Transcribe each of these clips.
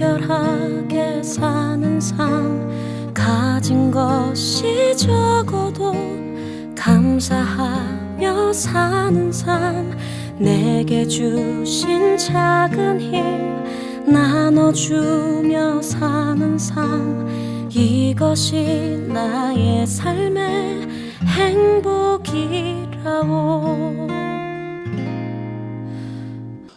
간결하게 사는 삶, 가진 것이 적어도 감사하며 사는 삶, 내게 주신 작은 힘 나눠주며 사는 삶, 이것이 나의 삶의 행복이라오.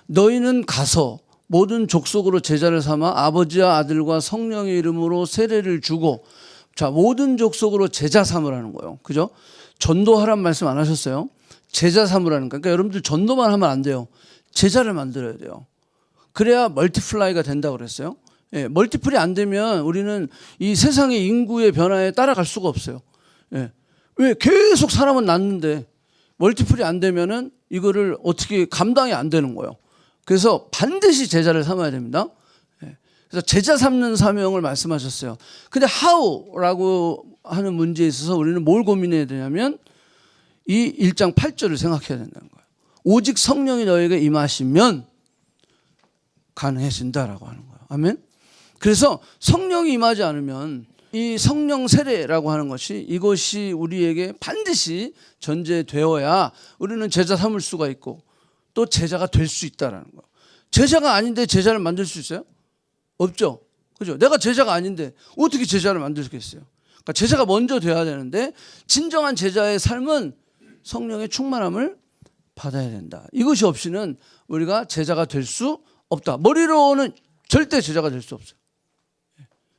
너희는 가서 모든 족속으로 제자를 삼아 아버지와 아들과 성령의 이름으로 세례를 주고, 자, 모든 족속으로 제자 삼으라는 거예요. 그죠? 전도하란 말씀 안 하셨어요? 제자 삼으라는 거예요. 그러니까 여러분들 전도만 하면 안 돼요. 제자를 만들어야 돼요. 그래야 멀티플라이가 된다고 그랬어요. 예, 멀티플이 안 되면 우리는 이 세상의 인구의 변화에 따라갈 수가 없어요. 예. 왜? 계속 사람은 낳는데 멀티플이 안 되면은 이거를 어떻게 감당이 안 되는 거예요. 그래서 반드시 제자를 삼아야 됩니다. 예. 그래서 제자 삼는 사명을 말씀하셨어요. 근데 how라고 하는 문제에 있어서 우리는 뭘 고민해야 되냐면 이 1장 8절을 생각해야 된다는 거예요. 오직 성령이 너에게 임하시면 가능해진다라고 하는 거예요. 아멘. 그래서 성령이 임하지 않으면 이 성령 세례라고 하는 것이, 이것이 우리에게 반드시 전제되어야 우리는 제자 삼을 수가 있고 또 제자가 될 수 있다라는 거예요. 제자가 아닌데 제자를 만들 수 있어요? 없죠. 그죠? 내가 제자가 아닌데 어떻게 제자를 만들겠어요? 그러니까 제자가 먼저 돼야 되는데, 진정한 제자의 삶은 성령의 충만함을 받아야 된다. 이것이 없이는 우리가 제자가 될 수 없다. 머리로는 절대 제자가 될 수 없어요.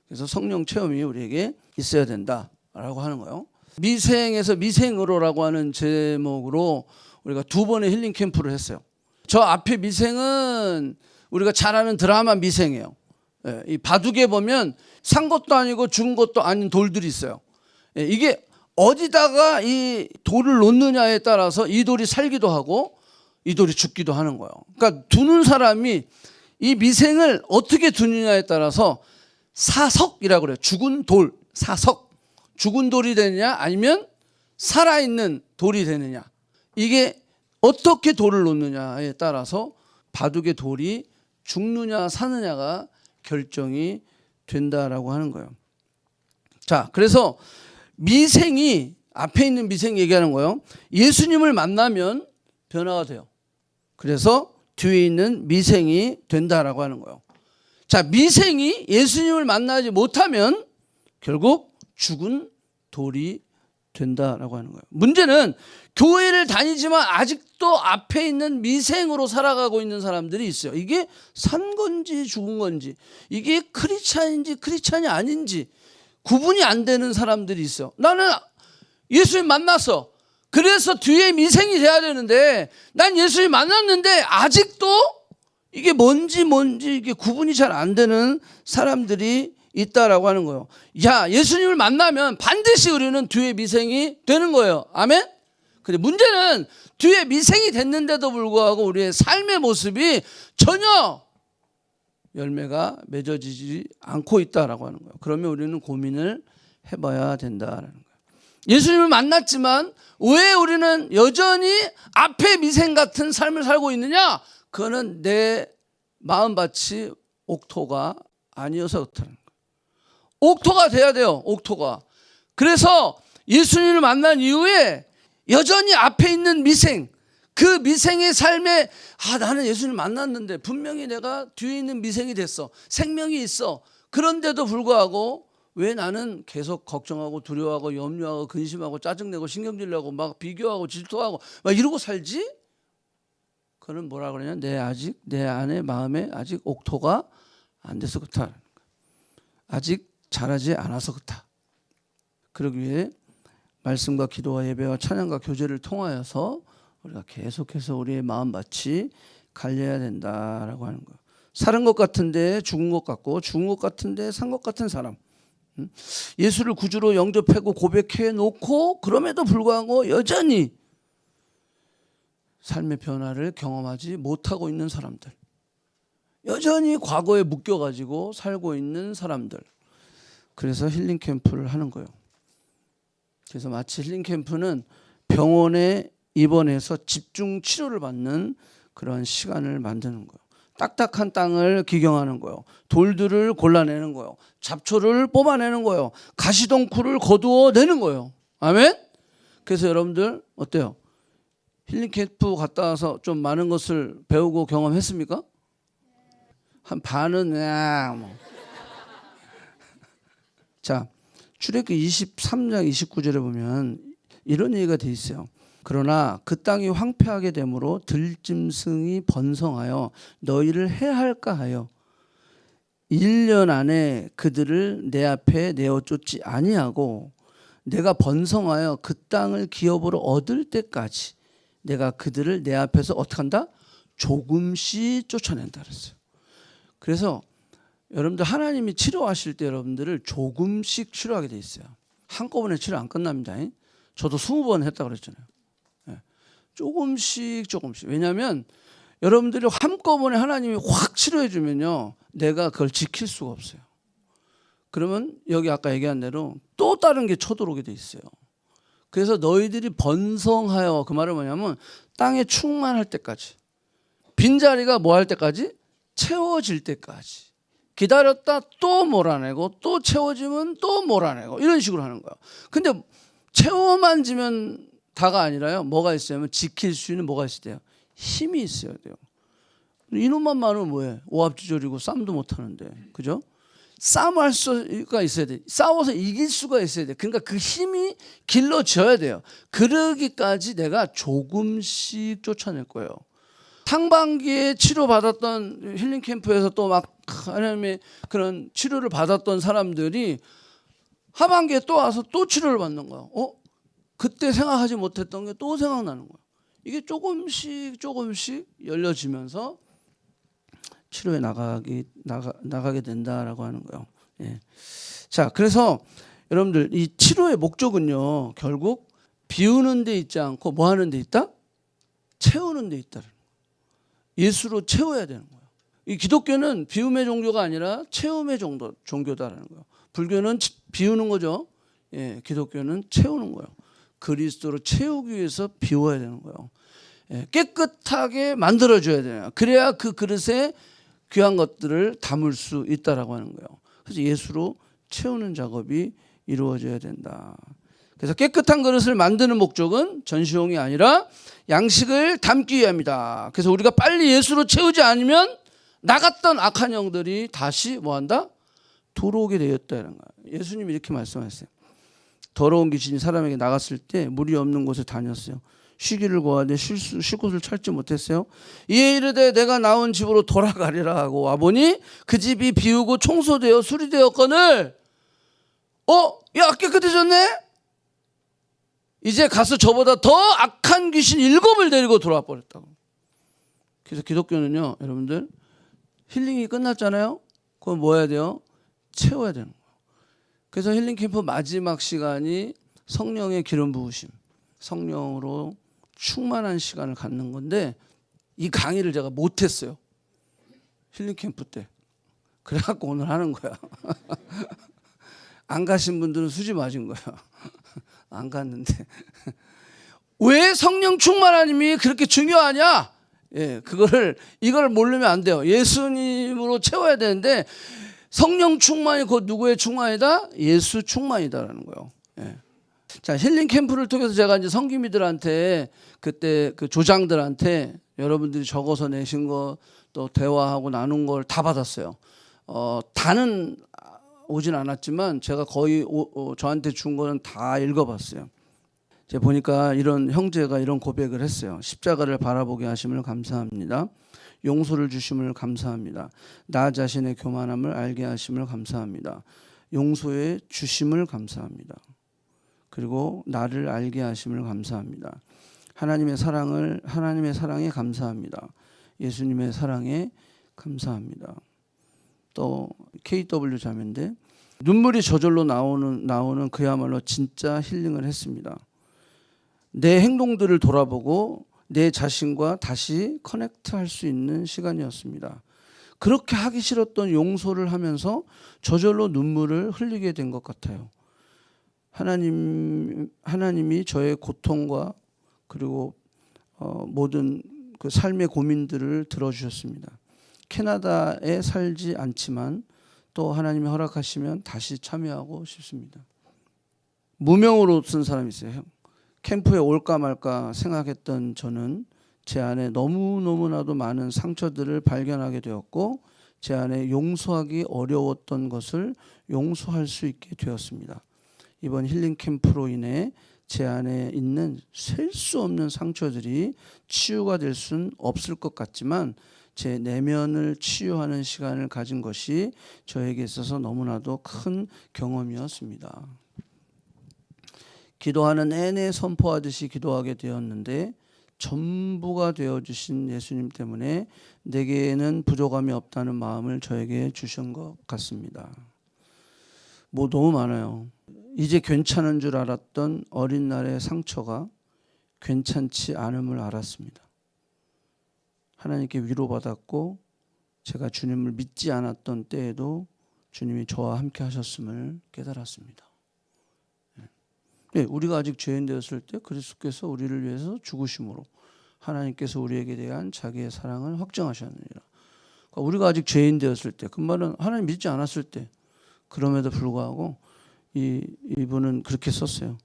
그래서 성령 체험이 우리에게 있어야 된다라고 하는 거예요. 미생에서 미생으로라고 하는 제목으로 우리가 2번의 힐링 캠프를 했어요. 저 앞에 미생은 우리가 잘 아는 드라마 미생이에요. 이 바둑에 보면 산 것도 아니고 죽은 것도 아닌 돌들이 있어요. 이게 어디다가 이 돌을 놓느냐에 따라서 이 돌이 살기도 하고 이 돌이 죽기도 하는 거예요. 그러니까 두는 사람이 이 미생을 어떻게 두느냐에 따라서 사석이라고 그래요. 죽은 돌, 사석. 죽은 돌이 되느냐 아니면 살아있는 돌이 되느냐. 이게 어떻게 돌을 놓느냐에 따라서 바둑의 돌이 죽느냐 사느냐가 결정이 된다라고 하는 거예요. 자, 그래서 미생이, 앞에 있는 미생 얘기하는 거예요. 예수님을 만나면 변화가 돼요. 그래서 뒤에 있는 미생이 된다라고 하는 거예요. 자, 미생이 예수님을 만나지 못하면 결국 죽은 돌이 된다라고 하는 거예요. 문제는 교회를 다니지만 아직도 앞에 있는 미생으로 살아가고 있는 사람들이 있어요. 이게 산 건지 죽은 건지, 이게 크리스찬인지 크리스찬이 아닌지 구분이 안 되는 사람들이 있어요. 나는 예수님 만났어. 그래서 뒤에 미생이 돼야 되는데 난 예수님 만났는데 아직도 이게 뭔지 이게 구분이 잘 안 되는 사람들이 있다라고 하는 거예요. 야, 예수님을 만나면 반드시 우리는 뒤에 미생이 되는 거예요. 아멘? 근데 문제는 뒤에 미생이 됐는데도 불구하고 우리의 삶의 모습이 전혀 열매가 맺어지지 않고 있다라고 하는 거예요. 그러면 우리는 고민을 해봐야 된다라는 거예요. 예수님을 만났지만 왜 우리는 여전히 앞에 미생 같은 삶을 살고 있느냐? 그거는 내 마음밭이 옥토가 아니어서 그렇다는 거예요. 옥토가 돼야 돼요. 옥토가. 그래서 예수님을 만난 이후에 여전히 앞에 있는 미생, 그 미생의 삶에 나는 예수님을 만났는데 분명히 내가 뒤에 있는 미생이 됐어. 생명이 있어. 그런데도 불구하고 왜 나는 계속 걱정하고 두려워하고 염려하고 근심하고 짜증내고 신경질내고 막 비교하고 질투하고 막 이러고 살지? 그는 뭐라 그러냐? 내 안에 마음에 아직 옥토가 안 돼서 그렇다. 아직 자라지 않아서 그렇다. 그러기 위해 말씀과 기도와 예배와 찬양과 교제를 통하여서 우리가 계속해서 우리의 마음밭이 갈려야 된다라고 하는 거예요. 사는 것 같은데 죽은 것 같고 죽은 것 같은데 산 것 같은 사람. 예수를 구주로 영접하고 고백해 놓고 그럼에도 불구하고 여전히 삶의 변화를 경험하지 못하고 있는 사람들, 여전히 과거에 묶여가지고 살고 있는 사람들. 그래서 힐링 캠프를 하는 거예요. 그래서 마치 힐링 캠프는 병원에 입원해서 집중 치료를 받는 그런 시간을 만드는 거예요. 딱딱한 땅을 기경하는 거예요. 돌들을 골라내는 거예요. 잡초를 뽑아내는 거예요. 가시덩굴을 거두어내는 거예요. 아멘? 그래서 여러분들 어때요? 힐링 캠프 갔다 와서 좀 많은 것을 배우고 경험했습니까? 한 반은 뭐. 자, 출애굽기 23장 29절에 보면 이런 얘기가 돼 있어요. 그러나 그 땅이 황폐하게 되므로 들짐승이 번성하여 너희를 해할까 하여 1년 안에 그들을 내 앞에 내어 쫓지 아니하고 내가 번성하여 그 땅을 기업으로 얻을 때까지 내가 그들을 내 앞에서 어떻게 한다? 조금씩 쫓아낸다 그랬어요. 그래서 여러분들 하나님이 치료하실 때 여러분들을 조금씩 치료하게 돼 있어요. 한꺼번에 치료 안 끝납니다. 저도 20번 했다 그랬잖아요. 조금씩. 왜냐하면 여러분들이 한꺼번에 하나님이 확 치료해 주면요, 내가 그걸 지킬 수가 없어요. 그러면 여기 아까 얘기한 대로 또 다른 게 쳐들어오게 돼 있어요. 그래서 너희들이 번성하여, 그 말은 뭐냐면 땅에 충만할 때까지, 빈자리가 뭐 할 때까지? 채워질 때까지 기다렸다 또 몰아내고, 또 채워지면 또 몰아내고, 이런 식으로 하는 거예요. 근데 채워만 지면 다가 아니라요, 뭐가 있어야면 지킬 수 있는 뭐가 있어야 돼요? 힘이 있어야 돼요. 이놈만 많으면 뭐해? 오합지졸이고 싸움도 못하는데, 그죠? 싸움할 수가 있어야 돼. 싸워서 이길 수가 있어야 돼. 그러니까 그 힘이 길러져야 돼요. 그러기까지 내가 조금씩 쫓아낼 거예요. 상반기에 치료받았던 힐링 캠프에서 또 막 하나님의 그런 치료를 받았던 사람들이 하반기에 또 와서 또 치료를 받는 거예요. 그때 생각하지 못했던 게 또 생각나는 거예요. 이게 조금씩 열려지면서 치료에 나가게 된다라고 하는 거예요. 예. 자, 그래서 여러분들 이 치료의 목적은요, 결국 비우는 데 있지 않고 뭐 하는 데 있다? 채우는 데 있다. 예수로 채워야 되는 거예요. 이 기독교는 비움의 종교가 아니라 채움의 종교다라는 거예요. 불교는 비우는 거죠. 예, 기독교는 채우는 거예요. 그리스도로 채우기 위해서 비워야 되는 거예요. 예, 깨끗하게 만들어줘야 돼요. 그래야 그 그릇에 귀한 것들을 담을 수 있다라고 하는 거예요. 그래서 예수로 채우는 작업이 이루어져야 된다. 그래서 깨끗한 그릇을 만드는 목적은 전시용이 아니라 양식을 담기 위함이다. 그래서 우리가 빨리 예수로 채우지 않으면 나갔던 악한 영들이 다시 뭐한다? 들어오게 되었다는 거예요. 예수님이 이렇게 말씀하셨어요. 더러운 귀신이 사람에게 나갔을 때 물이 없는 곳에 다녔어요. 쉬기를 구하되 쉴 곳을 찾지 못했어요. 이에 이르되 내가 나온 집으로 돌아가리라 하고 와보니 그 집이 비우고 청소되어 수리되었거늘 야, 깨끗해졌네? 이제 가서 저보다 더 악한 귀신 7을 데리고 돌아와 버렸다고. 그래서 기독교는요, 여러분들 힐링이 끝났잖아요. 그럼 뭐 해야 돼요? 채워야 되는 거예요. 그래서 힐링 캠프 마지막 시간이 성령의 기름 부으심, 성령으로 충만한 시간을 갖는 건데, 이 강의를 제가 못했어요. 힐링 캠프 때. 그래갖고 오늘 하는 거야. 안 가신 분들은 수지 맞은 거야. 안 갔는데. 왜 성령 충만함이 그렇게 중요하냐? 예, 이걸 모르면 안 돼요. 예수님으로 채워야 되는데, 성령 충만이 곧 누구의 충만이다? 예수 충만이다라는 거예요. 예. 자, 힐링 캠프를 통해서 제가 이제 성기미들한테, 그때 그 조장들한테 여러분들이 적어서 내신 거, 또 대화하고 나눈 걸 다 받았어요. 다는 오진 않았지만 제가 거의 저한테 준 거는 다 읽어봤어요. 제가 보니까 이런 형제가 이런 고백을 했어요. 십자가를 바라보게 하심을 감사합니다. 용서를 주심을 감사합니다. 나 자신의 교만함을 알게 하심을 감사합니다. 용서의 주심을 감사합니다. 그리고 나를 알게 하심을 감사합니다. 하나님의 사랑에 감사합니다. 예수님의 사랑에 감사합니다. 또 KW 자매인데 눈물이 저절로 나오는 그야말로 진짜 힐링을 했습니다. 내 행동들을 돌아보고 내 자신과 다시 커넥트할 수 있는 시간이었습니다. 그렇게 하기 싫었던 용서를 하면서 저절로 눈물을 흘리게 된 것 같아요. 하나님이 저의 고통과 그리고 모든 그 삶의 고민들을 들어주셨습니다. 캐나다에 살지 않지만 또 하나님이 허락하시면 다시 참여하고 싶습니다. 무명으로 쓴 사람이 있어요. 캠프에 올까 말까 생각했던 저는 제 안에 너무너무나도 많은 상처들을 발견하게 되었고 제 안에 용서하기 어려웠던 것을 용서할 수 있게 되었습니다. 이번 힐링 캠프로 인해 제 안에 있는 셀 수 없는 상처들이 치유가 될 수는 없을 것 같지만 제 내면을 치유하는 시간을 가진 것이 저에게 있어서 너무나도 큰 경험이었습니다. 기도하는 내내 선포하듯이 기도하게 되었는데 전부가 되어주신 예수님 때문에 내게는 부족함이 없다는 마음을 저에게 주신 것 같습니다. 뭐 너무 많아요. 이제 괜찮은 줄 알았던 어린 날의 상처가 괜찮지 않음을 알았습니다. 하나님께 위로받았고 제가 주님을 믿지 않았던 때에도 주님이 저와 함께 하셨음을 깨달았습니다. 네, 우리가 아직 죄인 되었을 때 그리스도께서 우리를 위해서 죽으심으로 하나님께서 우리에게 대한 자기의 사랑을 확정하셨느니라. 그러니까 우리가 아직 죄인 되었을 때, 그 말은 하나님 믿지 않았을 때, 그럼에도 불구하고 이분은 그렇게 썼어요.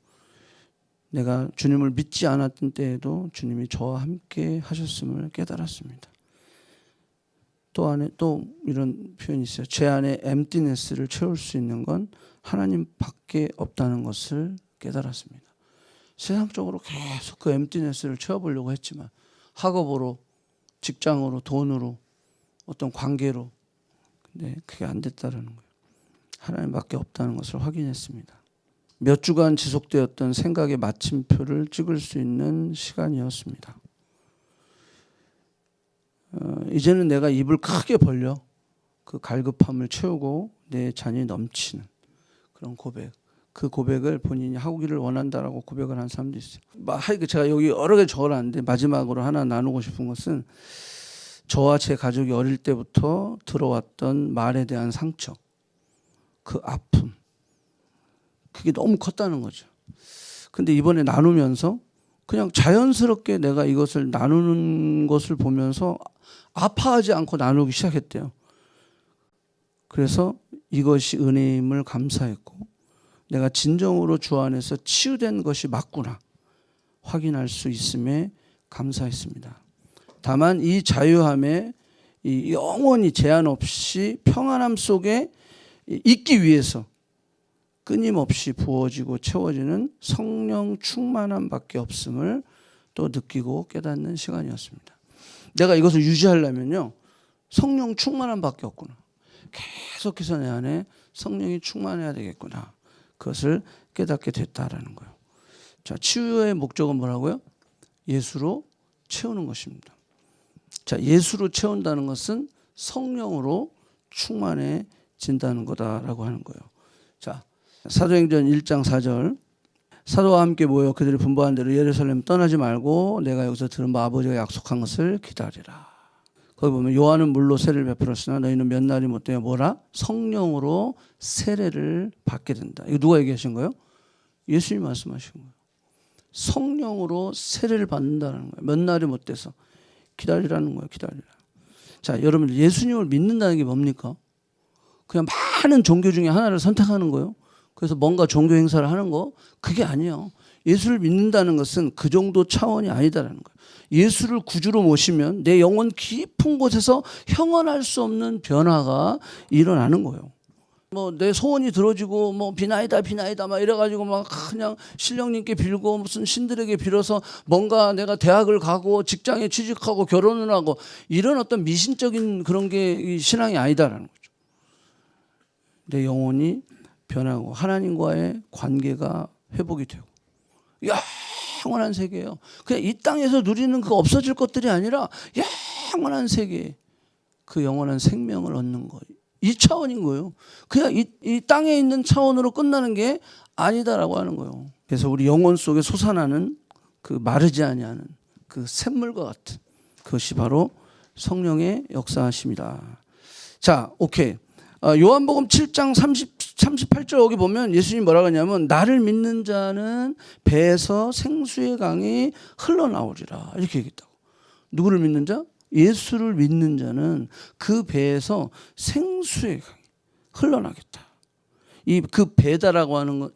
내가 주님을 믿지 않았던 때에도 주님이 저와 함께 하셨음을 깨달았습니다. 또 이런 표현이 있어요. 제 안에 emptiness를 채울 수 있는 건 하나님밖에 없다는 것을 깨달았습니다. 세상적으로 계속 그 emptiness를 채워보려고 했지만 학업으로, 직장으로, 돈으로, 어떤 관계로, 근데 그게 안 됐다는 거예요. 하나님밖에 없다는 것을 확인했습니다. 몇 주간 지속되었던 생각의 마침표를 찍을 수 있는 시간이었습니다. 이제는 내가 입을 크게 벌려 그 갈급함을 채우고 내 잔이 넘치는 그런 고백. 그 고백을 본인이 하기를 원한다라고 고백을 한 사람도 있어요. 제가 여기 여러 개 적어놨는데 마지막으로 하나 나누고 싶은 것은 저와 제 가족이 어릴 때부터 들어왔던 말에 대한 상처, 그 아픔, 그게 너무 컸다는 거죠. 근데 이번에 나누면서 그냥 자연스럽게 내가 이것을 나누는 것을 보면서 아파하지 않고 나누기 시작했대요. 그래서 이것이 은혜임을 감사했고 내가 진정으로 주 안에서 치유된 것이 맞구나 확인할 수 있음에 감사했습니다. 다만 이 자유함에 이 영원히 제한 없이 평안함 속에 있기 위해서 끊임없이 부어지고 채워지는 성령 충만함밖에 없음을 또 느끼고 깨닫는 시간이었습니다. 내가 이것을 유지하려면요, 성령 충만함밖에 없구나. 계속해서 내 안에 성령이 충만해야 되겠구나. 그것을 깨닫게 됐다라는 거예요. 자, 치유의 목적은 뭐라고요? 예수로 채우는 것입니다. 자, 예수로 채운다는 것은 성령으로 충만해진다는 거다라고 하는 거예요. 자, 사도행전 1장 4절. 사도와 함께 모여 그들이 분부한 대로 예루살렘 떠나지 말고 내가 여기서 들은 바 아버지가 약속한 것을 기다리라. 거기 보면 요한은 물로 세례를 베풀었으나 너희는 몇 날이 못되어 뭐라? 성령으로 세례를 받게 된다. 이거 누가 얘기하신 거예요? 예수님이 말씀하신 거예요. 성령으로 세례를 받는다는 거예요. 몇 날이 못돼서 기다리라는 거예요. 기다리라. 자, 여러분 예수님을 믿는다는 게 뭡니까? 그냥 많은 종교 중에 하나를 선택하는 거예요. 그래서 뭔가 종교 행사를 하는 거, 그게 아니에요. 예수를 믿는다는 것은 그 정도 차원이 아니다라는 거예요. 예수를 구주로 모시면 내 영혼 깊은 곳에서 형언할 수 없는 변화가 일어나는 거예요. 뭐 내 소원이 들어지고 뭐 비나이다 막 이래가지고 막 그냥 신령님께 빌고 무슨 신들에게 빌어서 뭔가 내가 대학을 가고 직장에 취직하고 결혼을 하고 이런 어떤 미신적인 그런 게 신앙이 아니다라는 거죠. 내 영혼이 변하고 하나님과의 관계가 회복이 되고 영원한 세계예요. 그냥 이 땅에서 누리는 그 없어질 것들이 아니라 영원한 세계, 그 영원한 생명을 얻는 거. 이 차원인 거예요. 그냥 이 땅에 있는 차원으로 끝나는 게 아니다라고 하는 거예요. 그래서 우리 영혼 속에 솟아나는 그 마르지 아니하는 그 샘물과 같은 그것이 바로 성령의 역사하심이다. 자, 오케이. 요한복음 7장 38절 여기 보면 예수님이 뭐라고 하냐면 나를 믿는 자는 배에서 생수의 강이 흘러나오리라 이렇게 얘기했다고. 누구를 믿는 자? 예수를 믿는 자는 그 배에서 생수의 강이 흘러나겠다. 이 그 배다라고 하는 건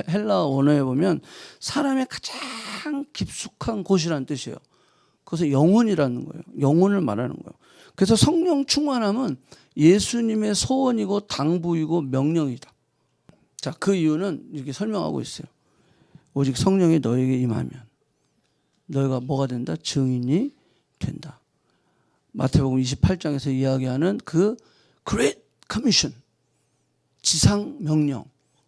헬라 원어에 보면 사람의 가장 깊숙한 곳이라는 뜻이에요. 그래서 영혼이라는 거예요. 영혼을 말하는 거예요. 그래서 성령 충만함은 예수님의 소원이고 당부이고 명령이다. 자, 그 이유는 이렇게 설명하고 있어요. 오직 성령이 너에게 임하면 너희가 뭐가 된다? 증인이 된다. 마태복음 28장에서 이야기하는 그 Great Commission, 지상 명령,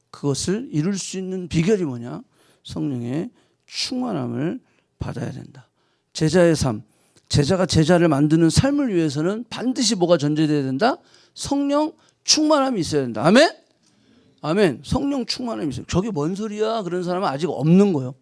그것을 이룰 수 있는 비결이 뭐냐? 성령의 충만함을 받아야 된다. 제자의 삶, 제자가 제자를 만드는 삶을 위해서는 반드시 뭐가 전제돼야 된다? 성령 충만함이 있어야 된다. 아멘? 아멘. 성령 충만함이 있어요. 저게 뭔 소리야? 그런 사람은 아직 없는 거예요.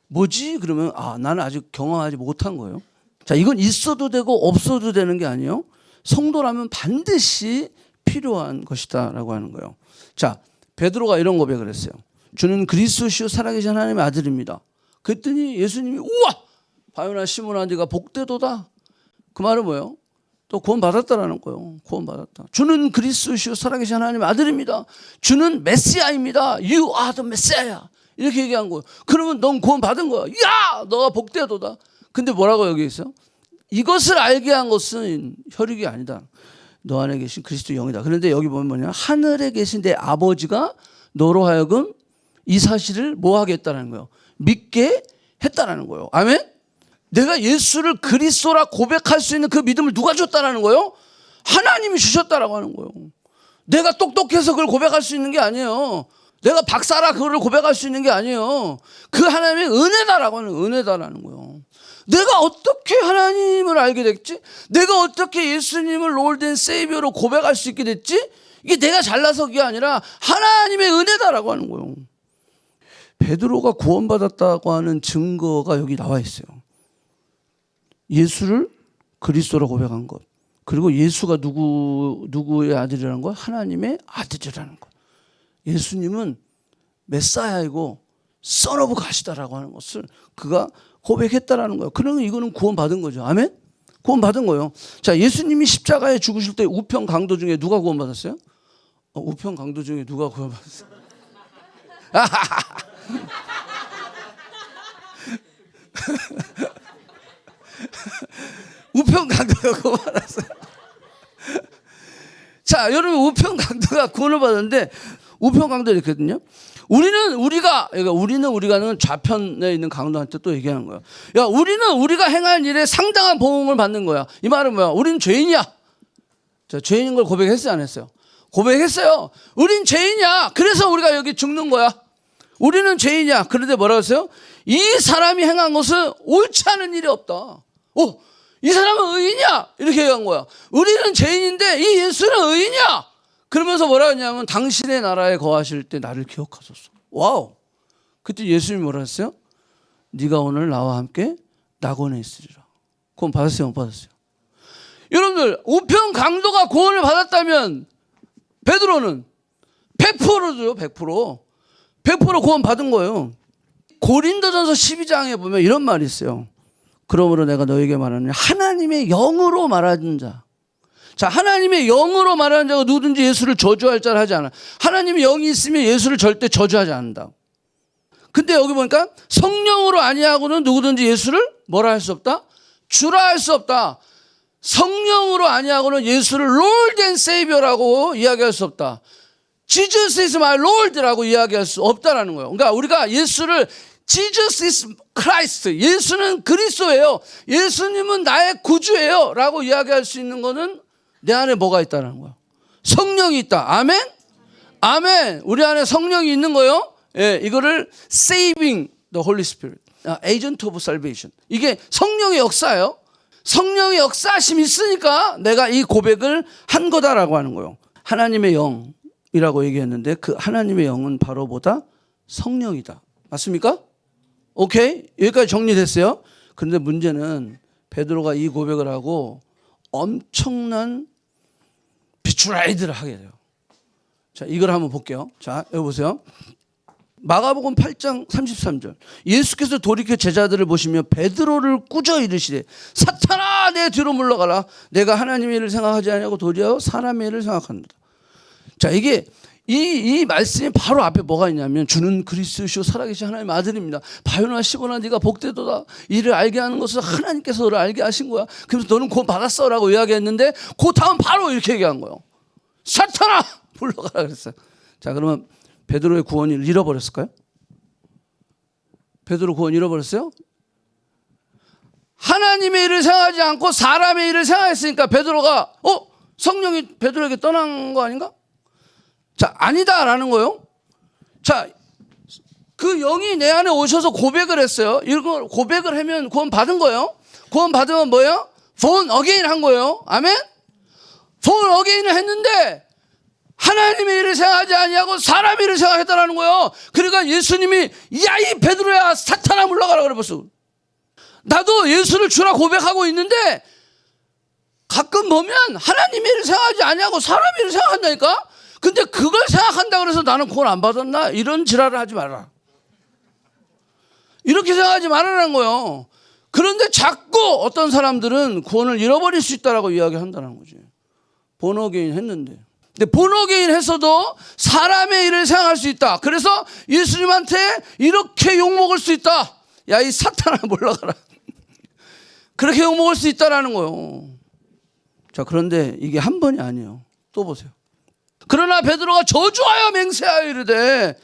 뭐지? 그러면 나는 아직 경험하지 못한 거예요. 자, 이건 있어도 되고 없어도 되는 게 아니에요. 성도라면 반드시 필요한 것이다 라고 하는 거예요. 자, 베드로가 이런 고백을 했어요. 주는 그리스도시요 살아계신 하나님의 아들입니다. 그랬더니 예수님이 우와! 바요나 시몬아 네가 복되도다. 그 말은 뭐예요? 또 구원 받았다라는 거예요. 구원 받았다. 주는 그리스도시요 살아계신 하나님의 아들입니다. 주는 메시아입니다. You are the Messiah. 이렇게 얘기한 거예요. 그러면 넌 구원 받은 거야. 야, 너가 복되도다. 근데 뭐라고 여기 있어요? 이것을 알게 한 것은 혈육이 아니다. 너 안에 계신 그리스도 영이다. 그런데 여기 보면 뭐냐? 하늘에 계신 내 아버지가 너로 하여금 이 사실을 뭐 하겠다는 거예요? 믿게 했다라는 거예요. 아멘? 내가 예수를 그리스도라 고백할 수 있는 그 믿음을 누가 줬다라는 거예요? 하나님이 주셨다라고 하는 거예요. 내가 똑똑해서 그걸 고백할 수 있는 게 아니에요. 내가 박사라 그걸 고백할 수 있는 게 아니에요. 그 하나님의 은혜다라고 하는 은혜다라는 거예요. 내가 어떻게 하나님을 알게 됐지? 내가 어떻게 예수님을 롤드 앤 세이비어로 고백할 수 있게 됐지? 이게 내가 잘나서 그게 아니라 하나님의 은혜다라고 하는 거예요. 베드로가 구원받았다고 하는 증거가 여기 나와 있어요. 예수를 그리스도로 고백한 것. 그리고 예수가 누구의 아들이라는 것? 하나님의 아들이라는 것. 예수님은 메사야이고 선 오브 갓이다라고 하는 것을 그가 고백했다라는 거예요. 그러면 이거는 구원받은 거죠. 아멘? 구원받은 거예요. 자, 예수님이 십자가에 죽으실 때 우편 강도 중에 누가 구원받았어요? 우편 강도 중에 누가 구원받았어요? 우편 강도가 구원받았어요. 자, 여러분 우편 강도가 구원을 받았는데 우편 강도 이렇거든요. 우리는 우리가는 좌편에 있는 강도한테 또 얘기하는 거야. 야, 우리가 행한 일에 상당한 보응을 받는 거야. 이 말은 뭐야? 우리는 죄인이야. 자, 죄인인 걸 고백했어요, 안 했어요? 고백했어요. 우린 죄인이야. 그래서 우리가 여기 죽는 거야. 우리는 죄인이야. 그런데 뭐라고 했어요? 이 사람이 행한 것은 옳지 않은 일이 없다. 이 사람은 의인이야. 이렇게 얘기한 거야. 우리는 죄인인데 이 예수는 의인이야. 그러면서 뭐라 했냐면 당신의 나라에 거하실 때 나를 기억하소서. 와우. 그때 예수님이 뭐라 했어요? 네가 오늘 나와 함께 낙원에 있으리라. 구원 받았어요? 못 받았어요? 여러분들 우편 강도가 구원을 받았다면 베드로는 100%죠. 100% 구원 받은 거예요. 고린도전서 12장에 보면 이런 말이 있어요. 그러므로 내가 너에게 말하는 하나님의 영으로 말하는 자. 자, 하나님의 영으로 말하는 자가 누구든지 예수를 저주할 자를 하지 않아. 하나님의 영이 있으면 예수를 절대 저주하지 않는다. 근데 여기 보니까 성령으로 아니하고는 누구든지 예수를 뭐라 할 수 없다? 주라 할 수 없다. 성령으로 아니하고는 예수를 Lord and Savior라고 이야기할 수 없다. Jesus is my Lord라고 이야기할 수 없다라는 거예요. 그러니까 우리가 예수를 Jesus is Christ, 예수는 그리스도예요, 예수님은 나의 구주예요 라고 이야기할 수 있는 거는 내 안에 뭐가 있다는 거야? 성령이 있다. 아멘? 아멘. 우리 안에 성령이 있는 거예요. 예, 이거를 saving the Holy Spirit, agent of salvation. 이게 성령의 역사예요. 성령의 역사심이 있으니까 내가 이 고백을 한 거다라고 하는 거예요. 하나님의 영이라고 얘기했는데 그 하나님의 영은 바로 뭐다? 성령이다. 맞습니까? 오케이? 여기까지 정리됐어요. 그런데 문제는 베드로가 이 고백을 하고 엄청난 비추라이드를 하게 돼요. 자, 이걸 한번 볼게요. 자, 여기 보세요. 마가복음 8장 33절. 예수께서 돌이켜 제자들을 보시며 베드로를 꾸짖어 이르시되 사탄아 내 뒤로 물러가라. 내가 하나님의 일을 생각하지 아니하고 도리어 사람의 일을 생각한다. 자, 이게 이 말씀이 바로 앞에 뭐가 있냐면 주는 그리스도시요 살아계신 하나님의 아들입니다. 바요나 시보나 네가 복되도다. 이를 알게 하는 것을 하나님께서 너를 알게 하신 거야. 그래서 너는 구원 받았어 라고 이야기했는데 그 다음 바로 이렇게 얘기한 거예요. 사탄아 물러가라 그랬어요. 자, 그러면 베드로의 구원을 잃어버렸을까요? 베드로 구원 잃어버렸어요? 하나님의 일을 생각하지 않고 사람의 일을 생각했으니까 베드로가 성령이 베드로에게 떠난 거 아닌가? 자, 아니다라는 거예요. 자, 그 영이 내 안에 오셔서 고백을 했어요. 이걸 고백을 하면 구원 받은 거예요. 구원 받으면 뭐예요? born again 한 거예요. 아멘? born again을 했는데 하나님의 일을 생각하지 아니하고 사람의 일을 생각했다라는 거예요. 그러니까 예수님이 야 이 베드로야 사탄아 물러가라 그래 벌써. 나도 예수를 주라 고백하고 있는데 가끔 보면 하나님의 일을 생각하지 아니하고 사람의 일을 생각한다니까. 근데 그걸 생각한다 그래서 나는 구원 안 받았나? 이런 지랄을 하지 마라. 이렇게 생각하지 말라는 거예요. 그런데 자꾸 어떤 사람들은 구원을 잃어버릴 수 있다라고 이야기한다는 거지. 본어게인 했는데. 근데 본어게인 했어도 사람의 일을 생각할 수 있다. 그래서 예수님한테 이렇게 욕먹을 수 있다. 야, 이 사탄아 물러가라. 그렇게 욕먹을 수 있다라는 거예요. 자, 그런데 이게 한 번이 아니에요. 또 보세요. 그러나 베드로가 저주하여 맹세하여 이르되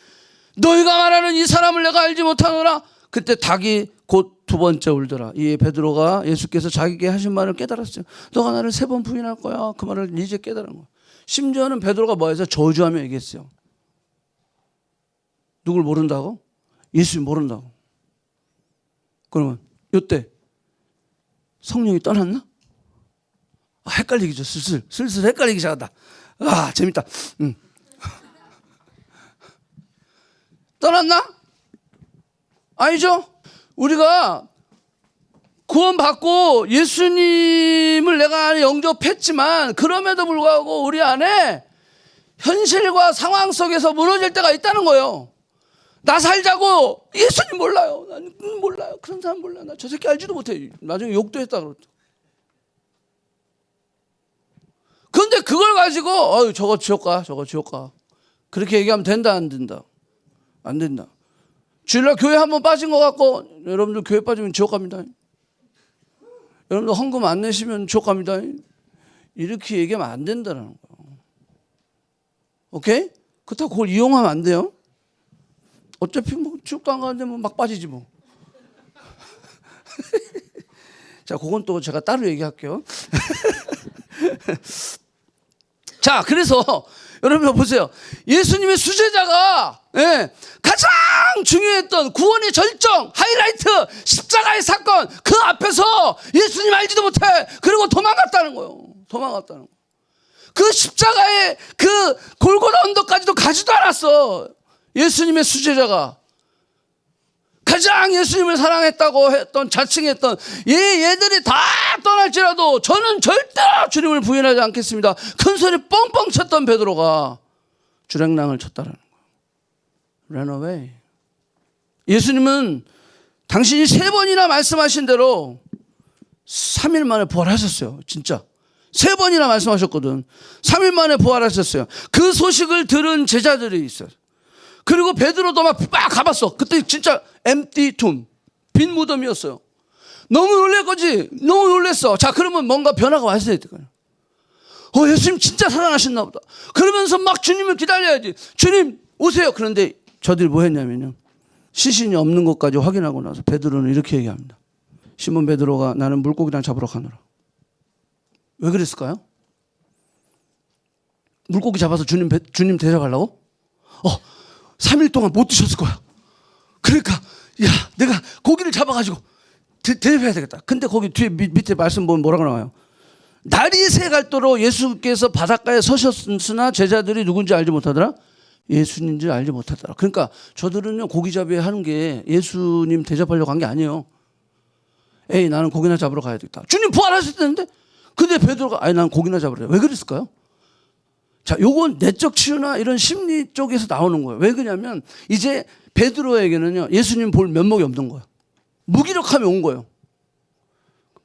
너희가 말하는 이 사람을 내가 알지 못하노라. 그때 닭이 곧 두 번째 울더라. 이에 베드로가 예수께서 자기에게 하신 말을 깨달았어요. 너가 나를 3번 부인할 거야. 그 말을 이제 깨달은 거야. 심지어는 베드로가 뭐해서 저주하며 얘기했어요. 누굴 모른다고? 예수님 모른다고. 그러면 이때 성령이 떠났나? 헷갈리기죠. 슬슬 헷갈리기 시작한다. 재밌다. 떠났나? 아니죠. 우리가 구원받고 예수님을 내가 안에 영접했지만 그럼에도 불구하고 우리 안에 현실과 상황 속에서 무너질 때가 있다는 거예요. 나 살자고 예수님 몰라요. 난 몰라요. 그런 사람 몰라. 나 저 새끼 알지도 못해. 나중에 욕도 했다 그러더라. 그런데 그걸 가지고 저거 지옥 가. 그렇게 얘기하면 된다 안 된다? 안 된다. 주일날 교회 한번 빠진 것 같고 여러분들 교회 빠지면 지옥 갑니다. 여러분들 헌금 안 내시면 지옥 갑니다. 이렇게 얘기하면 안 된다는 거예요. 오케이? 그렇다고 그걸 이용하면 안 돼요. 어차피 뭐 지옥도 안 가는데 뭐 막 빠지지 뭐. 자, 그건 또 제가 따로 얘기할게요. 자, 그래서 여러분 보세요. 예수님의 수제자가 가장 중요했던 구원의 절정, 하이라이트, 십자가의 사건 그 앞에서 예수님 알지도 못해. 그리고 도망갔다는 거예요. 그 십자가의 그 골고다 언덕까지도 가지도 않았어. 예수님의 수제자가 가장 예수님을 사랑했다고 했던 자칭했던 얘들이 다 떠날지라도 저는 절대로 주님을 부인하지 않겠습니다. 큰 소리 뻥뻥 쳤던 베드로가 주랭랑을 쳤다라는 거예요. Ran away. 예수님은 당신이 3번이나 말씀하신 대로 3일 만에 부활하셨어요. 진짜 3번이나 말씀하셨거든. 3일 만에 부활하셨어요. 그 소식을 들은 제자들이 있어요. 그리고 베드로도 막 가봤어. 그때 진짜 empty tomb, 빈 무덤이었어요. 너무 놀랬어. 자, 그러면 뭔가 변화가 왔어야 될 거예요. 예수님 진짜 사랑하셨나 보다. 그러면서 막 주님을 기다려야지. 주님 오세요. 그런데 저들이 뭐 했냐면요, 시신이 없는 것까지 확인하고 나서 베드로는 이렇게 얘기합니다. 시몬 베드로가 나는 물고기랑 잡으러 가노라. 왜 그랬을까요? 물고기 잡아서 주님 데려가려고? 3일 동안 못 드셨을 거야. 그러니까 내가 고기를 잡아가지고 대접해야 되겠다. 근데 거기 뒤에 밑에 말씀 보면 뭐라고 나와요? 날이 새갈도록 예수께서 바닷가에 서셨으나 제자들이 누군지 알지 못하더라. 예수님인지 알지 못하더라. 그러니까 저들은요, 고기잡이 하는 게 예수님 대접하려고 한 게 아니에요. 나는 고기나 잡으러 가야 되겠다. 주님 부활하셨다는데? 근데 베드로가 나는 고기나 잡으러 가야. 왜 그랬을까요? 자, 요건 내적 치유나 이런 심리 쪽에서 나오는 거예요. 왜 그러냐면 이제 베드로에게는요, 예수님 볼 면목이 없는 거예요. 무기력함이 온 거예요.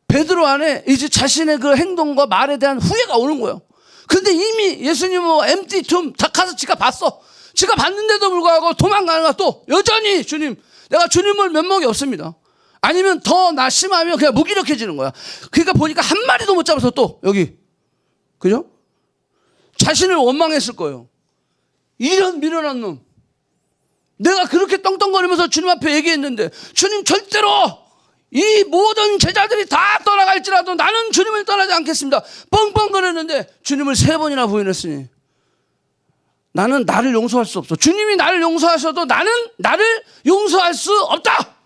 베드로 안에 이제 자신의 그 행동과 말에 대한 후회가 오는 거예요. 근데 이미 예수님은 엠티 툼 다 가서 지가 봤어. 지가 봤는데도 불구하고 도망가는 거야. 또 여전히 주님, 내가 주님을 면목이 없습니다. 아니면 더 심하면 그냥 무기력해지는 거야. 그러니까 보니까 한 마리도 못 잡아서 또 여기, 그죠? 자신을 원망했을 거예요. 이런 미련한 놈. 내가 그렇게 떵떵거리면서 주님 앞에 얘기했는데, 주님 절대로 이 모든 제자들이 다 떠나갈지라도 나는 주님을 떠나지 않겠습니다. 뻥뻥거렸는데 주님을 3번이나 부인했으니 나는 나를 용서할 수 없어. 주님이 나를 용서하셔도 나는 나를 용서할 수 없다.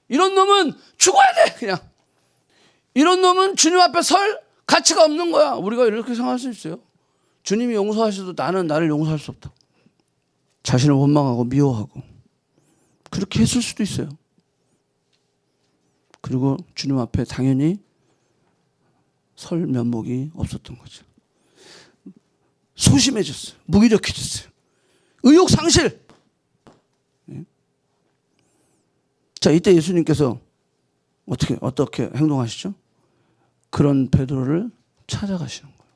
이런 놈은 죽어야 돼. 그냥 이런 놈은 주님 앞에 설 가치가 없는 거야. 우리가 이렇게 생각할 수 있어요. 주님이 용서하셔도 나는 나를 용서할 수 없다. 자신을 원망하고 미워하고 그렇게 했을 수도 있어요. 그리고 주님 앞에 당연히 설 면목이 없었던 거죠. 소심해졌어요. 무기력해졌어요. 의욕 상실. 자, 이때 예수님께서 어떻게 행동하시죠? 그런 베드로를 찾아가시는 거예요.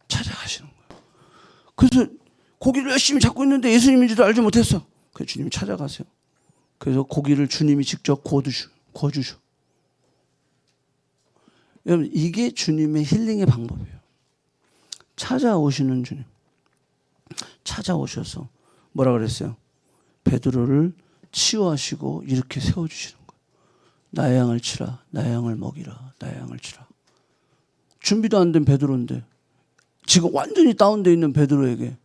찾아가시는 거예요. 그래서 고기를 열심히 잡고 있는데 예수님인지도 알지 못했어. 그래서 주님이 찾아가세요. 그래서 고기를 주님이 직접 구워주셔. 여러분, 이게 주님의 힐링의 방법이에요. 찾아오시는 주님. 찾아오셔서 뭐라 그랬어요? 베드로를 치유하시고 이렇게 세워주시는 거예요. 나의 양을 치라, 나의 양을 먹이라, 나의 양을 치라. 준비도 안 된 베드로인데 지금 완전히 다운되어 있는 베드로에게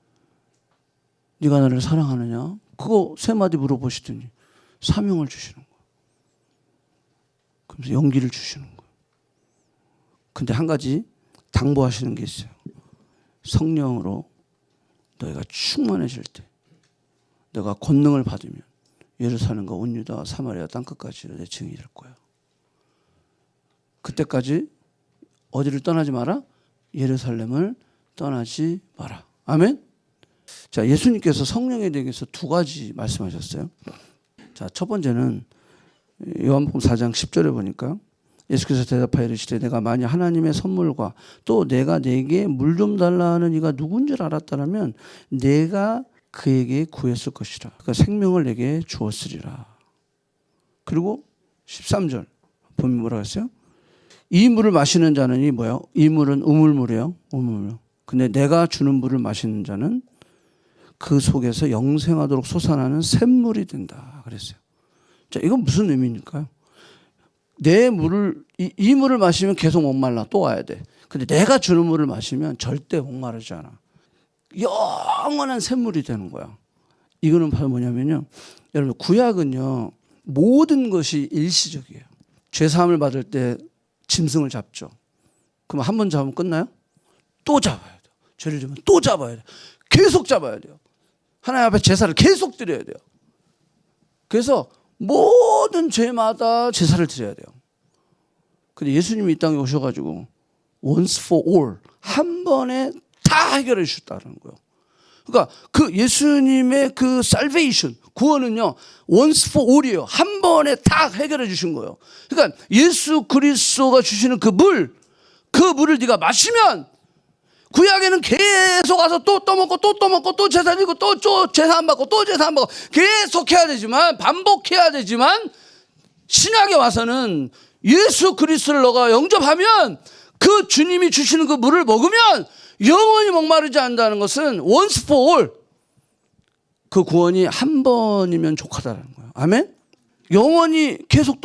네가 나를 사랑하느냐? 그거 3마디 물어보시더니 사명을 주시는 거예요. 그러면서 용기를 주시는 거예요. 근데 한 가지 당부하시는 게 있어요. 성령으로 너희가 충만해질 때 너가 권능을 받으면 예루살렘과 온 유다와 사마리아 땅끝까지 내 증인이 될 거야. 그때까지 어디를 떠나지 마라? 예루살렘을 떠나지 마라. 아멘? 자, 예수님께서 성령에 대해서 2가지 말씀하셨어요. 자, 첫 번째는 요한복음 4장 10절에 보니까 예수께서 대답하여 이르시되 내가 만약 하나님의 선물과 또 내가 내게 물 좀 달라 하는 이가 누군지 알았다면 내가 그에게 구했을 것이라. 그러니까 생명을 내게 주었으리라. 그리고 13절 보면 뭐라고 했어요? 이 물을 마시는 자는 이 뭐예요? 이 물은 우물물이에요. 우물물. 근데 내가 주는 물을 마시는 자는 그 속에서 영생하도록 솟아나는 샘물이 된다 그랬어요. 자, 이건 무슨 의미입니까? 내 물을 이 물을 마시면 계속 목말라 또 와야 돼. 근데 내가 주는 물을 마시면 절대 목마르지 않아. 영원한 샘물이 되는 거야. 이거는 바로 뭐냐면요, 여러분 구약은요 모든 것이 일시적이에요. 죄 사함을 받을 때 짐승을 잡죠. 그럼 한 번 잡으면 끝나요? 또 잡아야 돼요. 죄를 지으면 또 잡아야 돼요. 계속 잡아야 돼요. 하나님 앞에 제사를 계속 드려야 돼요. 그래서 모든 죄마다 제사를 드려야 돼요. 근데 예수님이 이 땅에 오셔가지고 once for all 한 번에 다 해결해 주셨다는 거예요. 그러니까 그 예수님의 그 salvation 구원은요 once for all이에요. 한 번에 다 해결해 주신 거예요. 그러니까 예수 그리스도가 주시는 그 물을 네가 마시면 구약에는 계속 와서 또 떠먹고 또 떠먹고 또 제사 지고 또 제사 안 받고 또 제사 안 받고 계속 해야 되지만 반복해야 되지만 신약에 와서는 예수 그리스도를 너가 영접하면 그 주님이 주시는 그 물을 먹으면 영원히 목마르지 않는다는 것은 once for all 그 구원이 한 번이면 족하다는 거예요. 아멘? 영원히 계속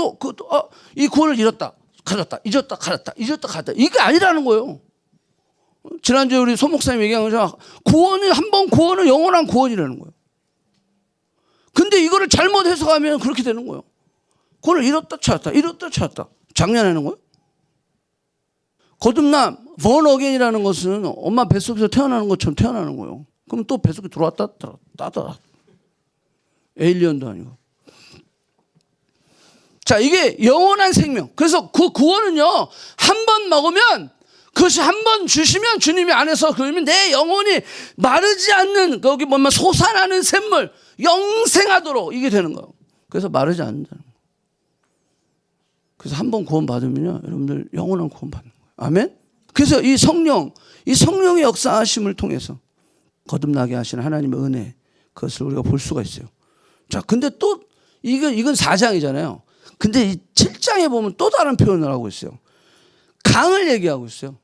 이 구원을 잃었다 가졌다 잊었다 가졌다 잊었다 가졌다 이게 아니라는 거예요. 지난주에 우리 손 목사님 얘기한 것처럼 구원이 한 번 구원은 영원한 구원이라는 거예요. 근데 이거를 잘못 해석하면 그렇게 되는 거예요. 구원을 잃었다 찾았다 잃었다 찾았다 장난하는 거예요. 거듭남 born again이라는 것은 엄마 뱃속에서 태어나는 것처럼 태어나는 거예요. 그럼 또 뱃속에 들어왔다 따다 에일리언도 아니고. 자, 이게 영원한 생명. 그래서 그 구원은요 한 번 먹으면 그것이 한 번 주시면 주님이 안에서 그러면 내 영혼이 마르지 않는 거기 뭐면 솟아나는 샘물 영생하도록 이게 되는 거예요. 그래서 마르지 않는다는 거예요. 그래서 한 번 구원 받으면요, 여러분들 영원한 구원 받는 거예요. 아멘. 그래서 이 성령의 역사하심을 통해서 거듭나게 하시는 하나님의 은혜, 그것을 우리가 볼 수가 있어요. 자, 근데 또 이건 4장이잖아요. 근데 이 7장에 보면 또 다른 표현을 하고 있어요. 강을 얘기하고 있어요.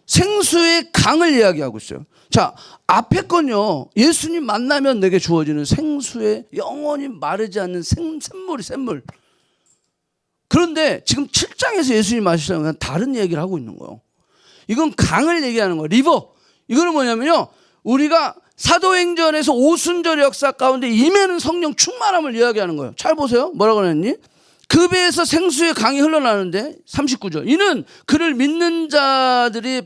생수의 강을 이야기하고 있어요. 자, 앞에 건요, 예수님 만나면 내게 주어지는 생수의 영원히 마르지 않는 샘물. 그런데 지금 7장에서 예수님 마시는 건 다른 얘기를 하고 있는 거예요. 이건 강을 얘기하는 거예요. 리버. 이거는 뭐냐면요, 우리가 사도행전에서 오순절의 역사 가운데 임하는 성령 충만함을 이야기하는 거예요. 잘 보세요. 뭐라고 그랬니? 그 배에서 생수의 강이 흘러나는데 39절. 이는 그를 믿는 자들이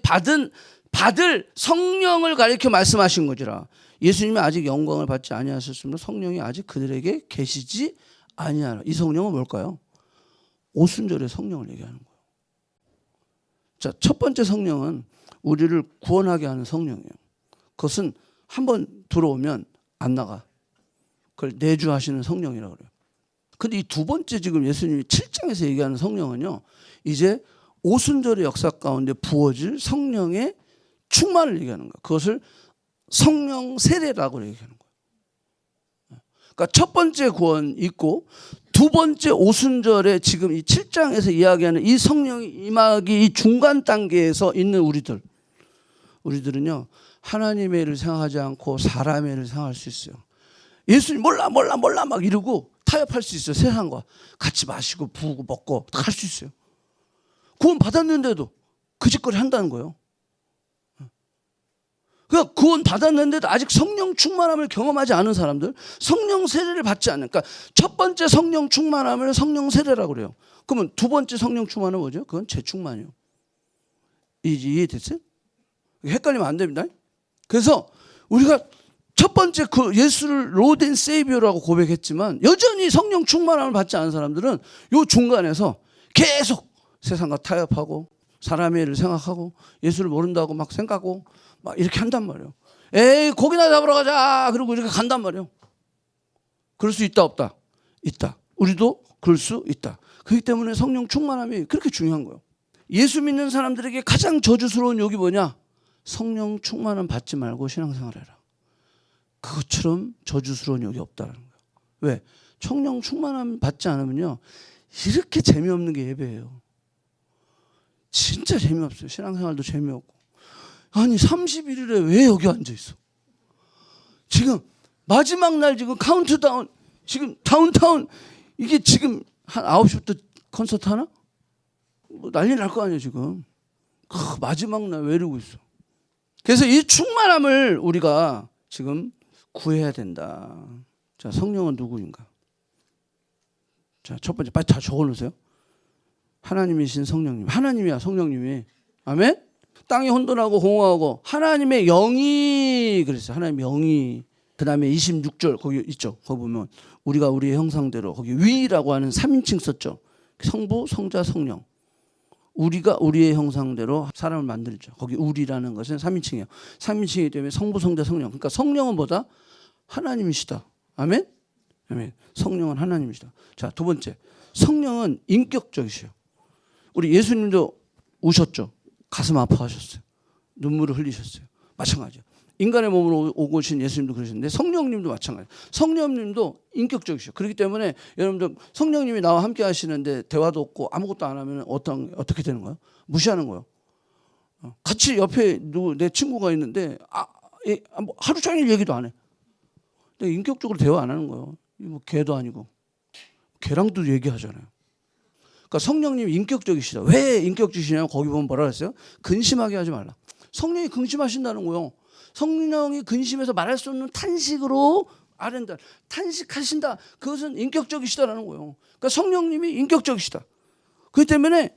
받을 성령을 가리켜 말씀하신 거지라. 예수님이 아직 영광을 받지 아니하셨으므로 성령이 아직 그들에게 계시지 아니하라. 이 성령은 뭘까요? 오순절의 성령을 얘기하는 거예요. 자, 첫 번째 성령은 우리를 구원하게 하는 성령이에요. 그것은 한번 들어오면 안 나가. 그걸 내주하시는 성령이라고 그래요. 근데 이 두 번째 지금 예수님이 7장에서 얘기하는 성령은요, 이제 오순절의 역사 가운데 부어질 성령의 충만을 얘기하는 거예요. 그것을 성령 세례라고 얘기하는 거예요. 그러니까 첫 번째 구원 있고 두 번째 오순절에 지금 이 7장에서 이야기하는 이 성령이 임하기 이 중간 단계에서 있는 우리들은요, 하나님의 일을 생각하지 않고 사람의 일을 생각할 수 있어요. 예수님 몰라 막 이러고 타협할 수 있어요. 세상과 같이 마시고 부고 먹고 다 할 수 있어요. 구원 받았는데도 그 짓거리 한다는 거예요. 그러니까 구원 받았는데도 아직 성령 충만함을 경험하지 않은 사람들, 성령 세례를 받지 않는, 그러니까 첫 번째 성령 충만함을 성령 세례라고 그래요. 그러면 두 번째 성령 충만은 뭐죠? 그건 재충만이에요. 이해됐어요? 헷갈리면 안 됩니다. 그래서 우리가 첫 번째 그 예수를 로드 앤 세이비어라고 고백했지만 여전히 성령 충만함을 받지 않은 사람들은 요 중간에서 계속 세상과 타협하고 사람의 일을 생각하고 예수를 모른다고 막 생각하고 막 이렇게 한단 말이에요. 에이, 고기나 잡으러 가자. 그러고 이렇게 간단 말이에요. 그럴 수 있다 없다? 있다. 우리도 그럴 수 있다. 그렇기 때문에 성령 충만함이 그렇게 중요한 거예요. 예수 믿는 사람들에게 가장 저주스러운 욕이 뭐냐? 성령 충만함 받지 말고 신앙생활해라. 그것처럼 저주스러운 욕이 없다는 거예요. 왜? 성령 충만함 받지 않으면요, 이렇게 재미없는 게 예배예요. 진짜 재미없어요. 신앙생활도 재미없고. 아니 31일에 왜 여기 앉아있어? 지금 마지막 날 지금 카운트다운, 지금 다운타운, 이게 지금 한 9시부터 콘서트 하나? 뭐 난리 날 거 아니에요 지금. 마지막 날 왜 이러고 있어? 그래서 이 충만함을 우리가 지금 구해야 된다. 자, 성령은 누구인가? 자, 첫 번째, 빨리 다 적어놓으세요. 하나님이신 성령님. 하나님이야, 성령님이. 아멘? 땅이 혼돈하고 공허하고 하나님의 영이 그랬어요. 하나님의 영이. 그 다음에 26절 거기 있죠. 거기 보면 우리가 우리의 형상대로 거기 위라고 하는 3인칭 썼죠. 성부, 성자, 성령. 우리가 우리의 형상대로 사람을 만들죠. 거기 우리라는 것은 3인칭이에요. 3인칭이기 때문에 성부, 성자, 성령. 그러니까 성령은 뭐다? 하나님이시다. 아멘? 아멘. 성령은 하나님이시다. 자, 두 번째. 성령은 인격적이시요. 우리 예수님도 우셨죠. 가슴 아파하셨어요. 눈물을 흘리셨어요. 마찬가지예요. 인간의 몸으로 오고 오신 예수님도 그러셨는데 성령님도 마찬가지예요. 성령님도 인격적이시죠. 그렇기 때문에 여러분들 성령님이 나와 함께 하시는데 대화도 없고 아무것도 안 하면 어떻게 되는 거예요? 무시하는 거예요. 같이 옆에 내 친구가 있는데 뭐 하루 종일 얘기도 안 해. 근데 인격적으로 대화 안 하는 거예요. 뭐 개도 아니고. 개랑도 얘기하잖아요. 그러니까 성령님이 인격적이시다. 왜 인격적이시냐면 거기 보면 뭐라 그랬어요? 근심하게 하지 말라. 성령이 근심하신다는 거예요. 성령이 근심해서 말할 수 없는 탄식으로 아른다. 탄식하신다. 그것은 인격적이시다라는 거예요. 그러니까 성령님이 인격적이시다. 그렇기 때문에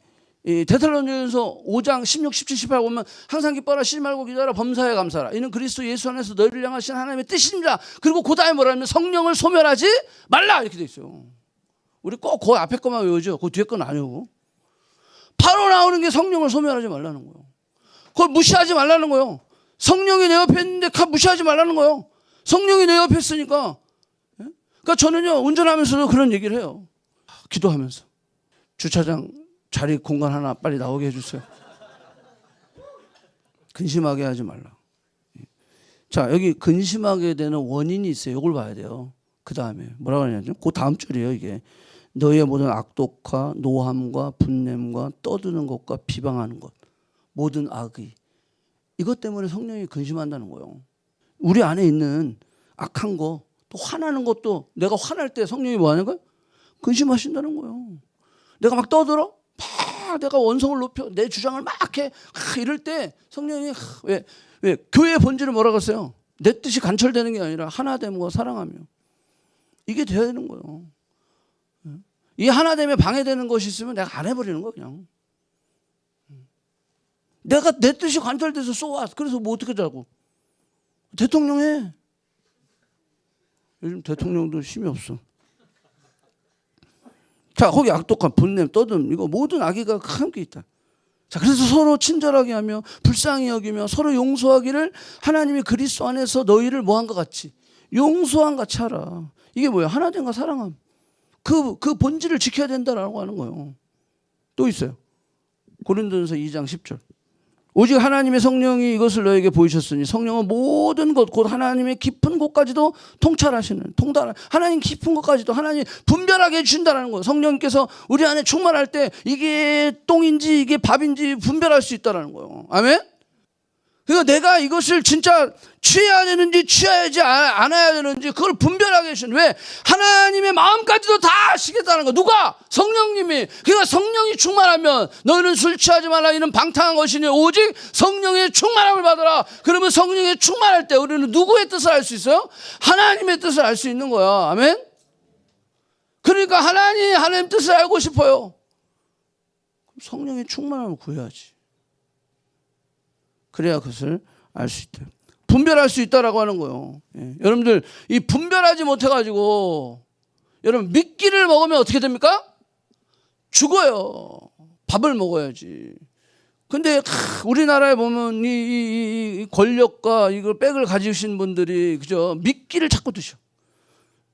데살로니가서 5장 16, 17, 18 보면 항상 기뻐하라, 쉬지 말고 기도하라, 범사에 감사하라. 이는 그리스도 예수 안에서 너희를 향하신 하나님의 뜻입니다. 그리고 그 다음에 뭐라면 성령을 소멸하지 말라 이렇게 돼 있어요. 우리 꼭 그 앞에 것만 외우죠. 그 뒤에 건 안 외우고. 바로 나오는 게 성령을 소멸하지 말라는 거예요. 그걸 무시하지 말라는 거예요. 성령이 내 옆에 있는데 무시하지 말라는 거예요. 성령이 내 옆에 있으니까. 그러니까 저는요, 운전하면서도 그런 얘기를 해요. 기도하면서. 주차장 자리 공간 하나 빨리 나오게 해주세요. 근심하게 하지 말라. 자, 여기 근심하게 되는 원인이 있어요. 이걸 봐야 돼요. 그 다음에 뭐라고 하냐면 그 다음 줄이에요. 이게 너희의 모든 악독과 노함과 분냄과 떠드는 것과 비방하는 것, 모든 악의, 이것 때문에 성령이 근심한다는 거예요. 우리 안에 있는 악한 거, 또 화나는 것도 내가 화날 때 성령이 뭐 하는 거예요? 근심하신다는 거예요. 내가 막 떠들어, 막 내가 원성을 높여 내 주장을 막 해, 이럴 때 성령이 왜 교회의 본질은 뭐라고 했어요? 내 뜻이 관철되는 게 아니라 하나됨과 사랑하며, 이게 돼야 되는 거예요. 이 하나됨에 방해되는 것이 있으면 내가 안 해버리는 거야 그냥. 내가 내 뜻이 관철돼서 쏘아. 그래서 뭐 어떻게 자고 대통령 해. 요즘 대통령도 힘이 없어. 자, 거기 악독한 분냄, 떠듬, 이거 모든 악의가 함께 있다. 자, 그래서 서로 친절하게 하며 불쌍히 여기며 서로 용서하기를 하나님이 그리스도 안에서 너희를 뭐한 것 같이, 용서한 같이 하라. 이게 뭐예요? 하나됨과 사랑함. 그 본질을 지켜야 된다라고 하는 거예요. 또 있어요. 고린도전서 2장 10절. 오직 하나님의 성령이 이것을 너에게 보이셨으니 성령은 모든 것, 곧 하나님의 깊은 곳까지도 통찰하시는, 하나님 깊은 곳까지도 하나님 분별하게 해주신다는 거예요. 성령님께서 우리 안에 충만할 때 이게 똥인지 이게 밥인지 분별할 수 있다는 거예요. 아멘? 그러니까 내가 이것을 진짜 취해야 되는지 취하지 않아야 되는지 그걸 분별하게 해주신, 왜? 하나님의 마음까지도 다 아시겠다는 거. 누가? 성령님이. 그러니까 성령이 충만하면 너희는 술 취하지 말라, 이는 방탕한 것이니 오직 성령의 충만함을 받아라. 그러면 성령의 충만할 때 우리는 누구의 뜻을 알 수 있어요? 하나님의 뜻을 알 수 있는 거야. 아멘? 그러니까 하나님 뜻을 알고 싶어요. 성령의 충만함을 구해야지. 그래야 그것을 알 수 있다. 분별할 수 있다라고 하는 거예요. 예. 여러분들 이 분별하지 못해가지고 여러분 미끼를 먹으면 어떻게 됩니까? 죽어요. 밥을 먹어야지. 근데 우리나라에 보면 이 권력과 이걸 백을 가지신 분들이 그죠? 미끼를 자꾸 드셔.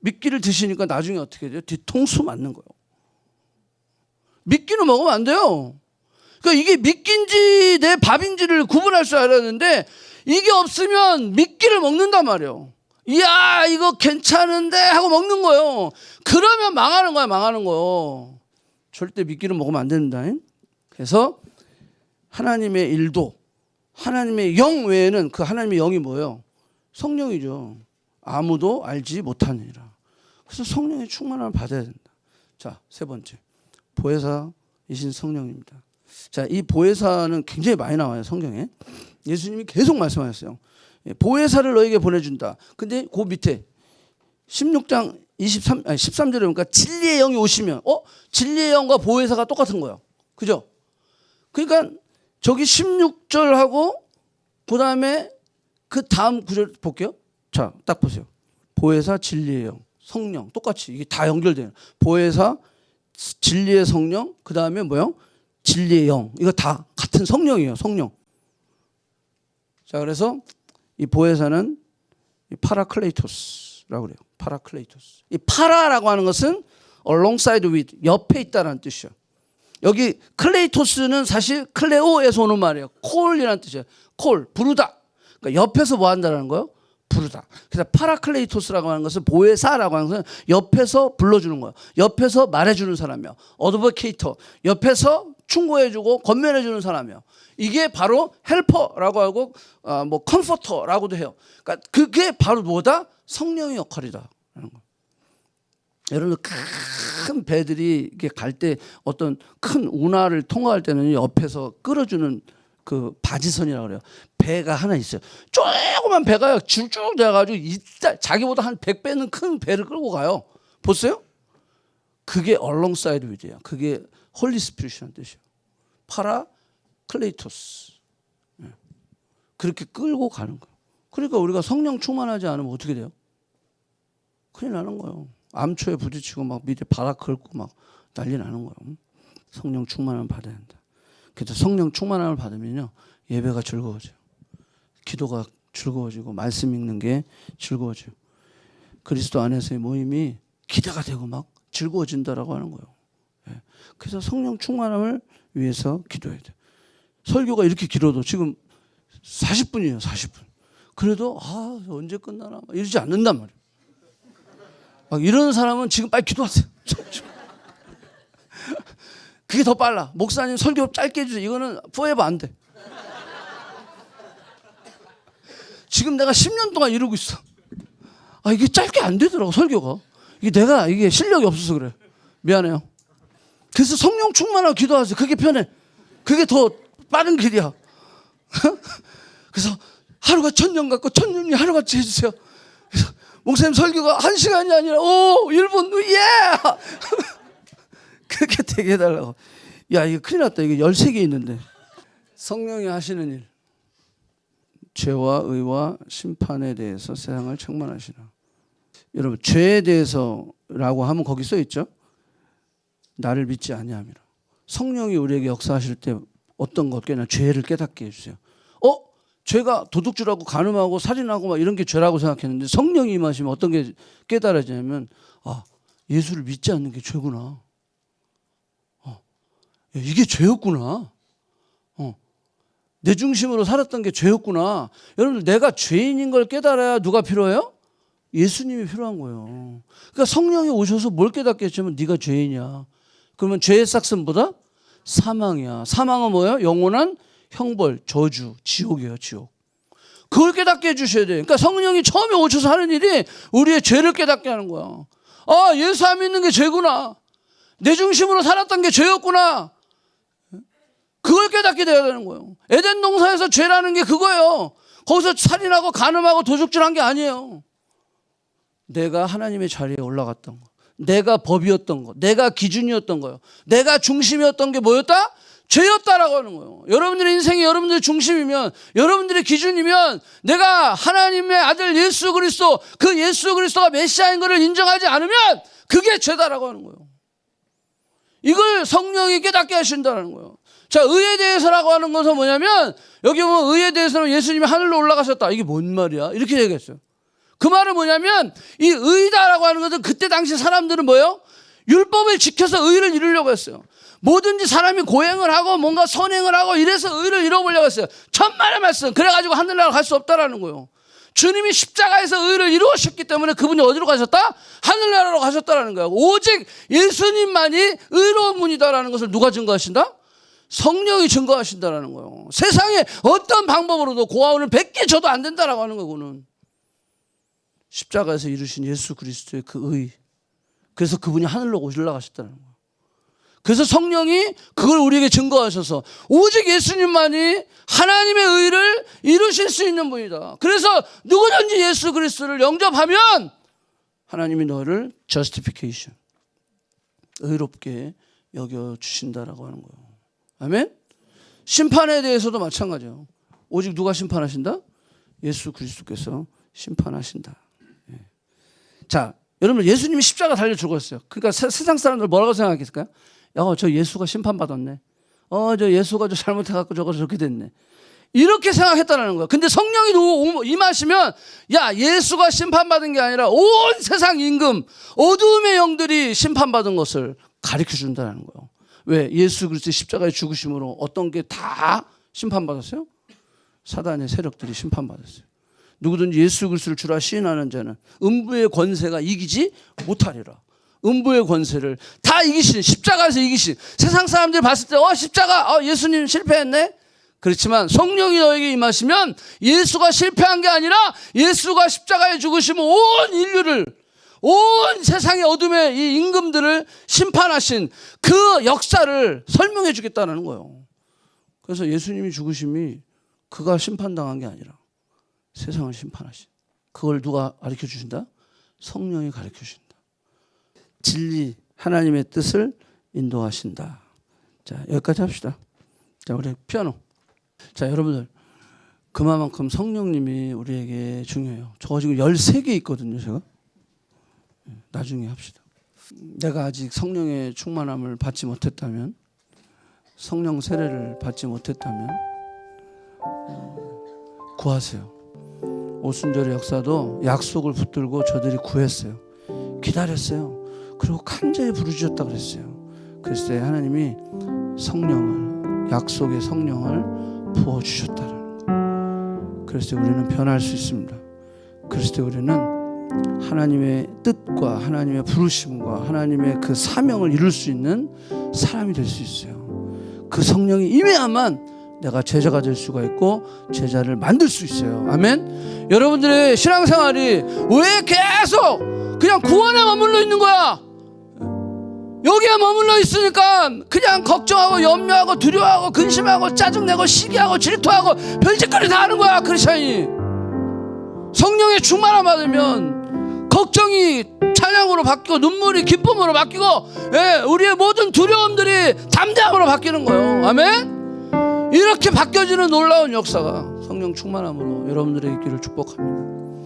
미끼를 드시니까 나중에 어떻게 돼요? 뒤통수 맞는 거예요. 미끼는 먹으면 안 돼요. 그러니까 이게 미끼인지 내 밥인지를 구분할 줄 알아야 되는데 이게 없으면 미끼를 먹는단 말이에요. 이야 이거 괜찮은데 하고 먹는 거예요. 그러면 망하는 거야, 망하는 거예요. 절대 미끼를 먹으면 안 된다. 그래서 하나님의 일도, 하나님의 영 외에는, 그 하나님의 영이 뭐예요? 성령이죠. 아무도 알지 못하느니라. 그래서 성령의 충만함을 받아야 된다. 자, 세 번째, 보혜사이신 성령입니다. 자, 이 보혜사는 굉장히 많이 나와요, 성경에. 예수님이 계속 말씀하셨어요. 보혜사를 너에게 보내준다. 근데 그 밑에 16장 13절에 보니까 진리의 영이 오시면, 진리의 영과 보혜사가 똑같은 거예요. 그죠? 그러니까 저기 16절하고 그 다음에 그 다음 구절 볼게요. 자, 딱 보세요. 보혜사, 진리의 영, 성령 똑같이 이게 다 연결돼요. 보혜사, 진리의 성령, 그 다음에 뭐요? 진리의 영. 이거 다 같은 성령이에요. 성령. 자, 그래서 이 보혜사는 이 파라클레이토스라고 그래요. 파라클레이토스. 이 파라라고 하는 것은 alongside with, 옆에 있다라는 뜻이에요. 여기 클레이토스는 사실 클레오에서 오는 말이에요. 콜이라는 뜻이에요. 콜, 부르다. 그러니까 옆에서 뭐 한다는 거예요? 부르다. 그래서 파라클레이토스라고 하는 것은, 보혜사라고 하는 것은 옆에서 불러주는 거예요. 옆에서 말해주는 사람이요. 어드보케이터, 옆에서 충고해주고 권면해주는 사람이요. 이게 바로 헬퍼라고 하고 뭐 컴포터라고도 해요. 그러니까 그게 바로 뭐다? 성령의 역할이다. 여러분들 큰 배들이 이렇게 갈 때 어떤 큰 운하를 통과할 때는 옆에서 끌어주는 그 바지선이라고 그래요. 배가 하나 있어요. 조그만 배가요. 줄쭉 내가지고 자기보다 한 100배는 큰 배를 끌고 가요. 보세요? 그게 alongside with예요. 그게 홀리 스피릿이라는 뜻이에요. 파라클레이토스. 그렇게 끌고 가는 거예요. 그러니까 우리가 성령 충만하지 않으면 어떻게 돼요? 큰일 나는 거예요. 암초에 부딪히고 막 밑에 바닥 긁고 막 난리 나는 거예요. 성령 충만함을 받아야 한다. 그래서 성령 충만함을 받으면요, 예배가 즐거워져요. 기도가 즐거워지고 말씀 읽는 게 즐거워져요. 그리스도 안에서의 모임이 기대가 되고 막 즐거워진다라고 하는 거예요. 예. 그래서 성령 충만함을 위해서 기도해야 돼요. 설교가 이렇게 길어도 지금 40분이에요. 40분. 그래도 언제 끝나나 이러지 않는단 말이에요. 막 이런 사람은 지금 빨리 기도하세요. 그게 더 빨라. 목사님 설교 짧게 해주세요. 이거는 포에버 안 돼. 지금 내가 10년 동안 이러고 있어. 이게 짧게 안 되더라고, 설교가. 이게 실력이 없어서 그래. 미안해요. 그래서 성령 충만하고 기도하세요. 그게 편해. 그게 더 빠른 길이야. 그래서 하루가 1000년 같고 1000년이 하루같이 해주세요. 그래서 목사님 설교가 1시간이 아니라 1분 예! 그렇게 되게 해달라고. 야, 이거 큰일 났다. 이거 13개 있는데. 성령이 하시는 일. 죄와 의와 심판에 대해서 세상을 책망하시라. 여러분, 죄에 대해서라고 하면 거기 써 있죠. 나를 믿지 아니함이라. 성령이 우리에게 역사하실 때 어떤 것 깨나 죄를 깨닫게 해주세요. 죄가 도둑질하고 간음하고 살인하고 막 이런 게 죄라고 생각했는데 성령이 임하시면 어떤 게 깨달아지냐면 예수를 믿지 않는 게 죄구나. 이게 죄였구나. 내 중심으로 살았던 게 죄였구나. 여러분들 내가 죄인인 걸 깨달아야 누가 필요해요? 예수님이 필요한 거예요. 그러니까 성령이 오셔서 뭘 깨닫게 해주면 네가 죄인이야. 그러면 죄의 싹슨보다 사망이야. 사망은 뭐예요? 영원한 형벌, 저주, 지옥이에요. 지옥. 그걸 깨닫게 해주셔야 돼요. 그러니까 성령이 처음에 오셔서 하는 일이 우리의 죄를 깨닫게 하는 거야. 예수 안 믿는 게 죄구나. 내 중심으로 살았던 게 죄였구나. 그걸 깨닫게 돼야 되는 거예요. 에덴 동산에서 죄라는 게 그거예요. 거기서 살인하고 간음하고 도둑질한 게 아니에요. 내가 하나님의 자리에 올라갔던 거, 내가 법이었던 거, 내가 기준이었던 거예요. 내가 중심이었던 게 뭐였다? 죄였다라고 하는 거예요. 여러분들의 인생이 여러분들의 중심이면, 여러분들의 기준이면, 내가 하나님의 아들 예수 그리스도, 그 예수 그리스도가 메시아인 것을 인정하지 않으면 그게 죄다라고 하는 거예요. 이걸 성령이 깨닫게 하신다는 거예요. 자, 의에 대해서라고 하는 것은 뭐냐면, 여기 보면 의에 대해서는 예수님이 하늘로 올라가셨다. 이게 뭔 말이야? 이렇게 얘기했어요. 그 말은 뭐냐면, 이 의다라고 하는 것은 그때 당시 사람들은 뭐예요? 율법을 지켜서 의를 이루려고 했어요. 뭐든지 사람이 고행을 하고 뭔가 선행을 하고 이래서 의를 이뤄보려고 했어요. 천만의 말씀. 그래가지고 하늘나라 갈 수 없다라는 거예요. 주님이 십자가에서 의를 이루셨기 때문에 그분이 어디로 가셨다? 하늘나라로 가셨다라는 거예요. 오직 예수님만이 의로운 분이다라는 것을 누가 증거하신다? 성령이 증거하신다라는 거예요. 세상에 어떤 방법으로도 고아원을 100개 줘도 안 된다라고 하는 거고는 십자가에서 이루신 예수 그리스도의 그 의. 그래서 그분이 하늘로 올라가셨다는 거예요. 그래서 성령이 그걸 우리에게 증거하셔서 오직 예수님만이 하나님의 의를 이루실 수 있는 분이다. 그래서 누구든지 예수 그리스도를 영접하면 하나님이 너를 justification, 의롭게 여겨주신다라고 하는 거예요. 아멘? 심판에 대해서도 마찬가지예요. 오직 누가 심판하신다? 예수 그리스도께서 심판하신다. 예. 자, 여러분 예수님이 십자가 달려 죽었어요. 그러니까 세상 사람들 뭐라고 생각했을까요? 저 예수가 심판받았네. 저 예수가 잘못해갖고 저렇게 됐네. 이렇게 생각했다는 거예요. 근데 성령이 임하시면 예수가 심판받은 게 아니라 온 세상 임금 어두움의 영들이 심판받은 것을 가르쳐 준다는 거예요. 왜? 예수 그리스도의 십자가의 죽으심으로 어떤 게 다 심판받았어요? 사단의 세력들이 심판받았어요. 누구든지 예수 그리스도를 주라 시인하는 자는 음부의 권세가 이기지 못하리라. 음부의 권세를 다 이기신, 십자가에서 이기신, 세상 사람들이 봤을 때 십자가 예수님 실패했네. 그렇지만 성령이 너에게 임하시면 예수가 실패한 게 아니라 예수가 십자가에 죽으시면 온 인류를, 온 세상의 어둠의 이 임금들을 심판하신 그 역사를 설명해 주겠다는 거예요. 그래서 예수님이 죽으심이 그가 심판당한 게 아니라 세상을 심판하신, 그걸 누가 가르쳐 주신다? 성령이 가르쳐 주신다. 진리, 하나님의 뜻을 인도하신다. 자, 여기까지 합시다. 자, 우리 피아노. 자, 여러분들, 그만큼 성령님이 우리에게 중요해요. 저 지금 13개 있거든요, 제가. 나중에 합시다. 내가 아직 성령의 충만함을 받지 못했다면, 성령 세례를 받지 못했다면, 구하세요. 오순절의 역사도 약속을 붙들고 저들이 구했어요. 기다렸어요. 그리고 간절히 부르짖었다 그랬어요. 그랬을 때 하나님이 성령을, 약속의 성령을 부어주셨다는 거예요. 그랬을 때 우리는 변할 수 있습니다. 그랬을 때 우리는 하나님의 뜻과 하나님의 부르심과 하나님의 그 사명을 이룰 수 있는 사람이 될 수 있어요. 그 성령이 임해야만 내가 제자가 될 수가 있고 제자를 만들 수 있어요. 아멘. 여러분들의 신앙생활이 왜 계속 그냥 구원에 머물러 있는 거야? 여기에 머물러 있으니까 그냥 걱정하고 염려하고 두려워하고 근심하고 짜증내고 시기하고 질투하고 별짓거리 다 하는 거야. 크리스찬이 성령의 충만함 받으면 걱정이 찬양으로 바뀌고 눈물이 기쁨으로 바뀌고, 우리의 모든 두려움들이 담대함으로 바뀌는 거예요. 아멘. 이렇게 바뀌어지는 놀라운 역사가 성령 충만함으로 여러분들의 있기를 축복합니다.